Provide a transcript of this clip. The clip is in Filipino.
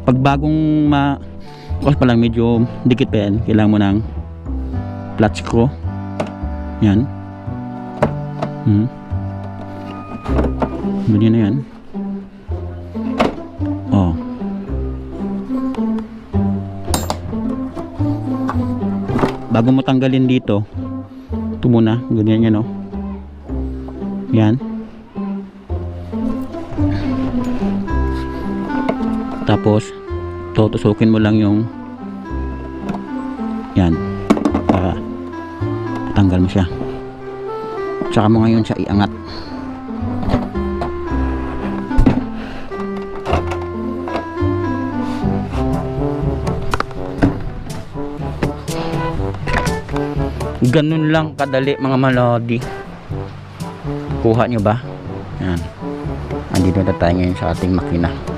Pag bagong bukas pa lang, medyo dikit pa yan, kailangan mo ng flat screw. Yan. Ganyan na yan. Oh. Bago mo tanggalin dito, ito muna, ganyan yan, oh. Yan. Tapos tutusukin mo lang yung yan para tanggal mo siya. Tsaka mo ngayon siya iangat. Ganun lang kadali mga malodi. Kuha nyo ba? Yan. Andito na tayo ngayon sa ating makina.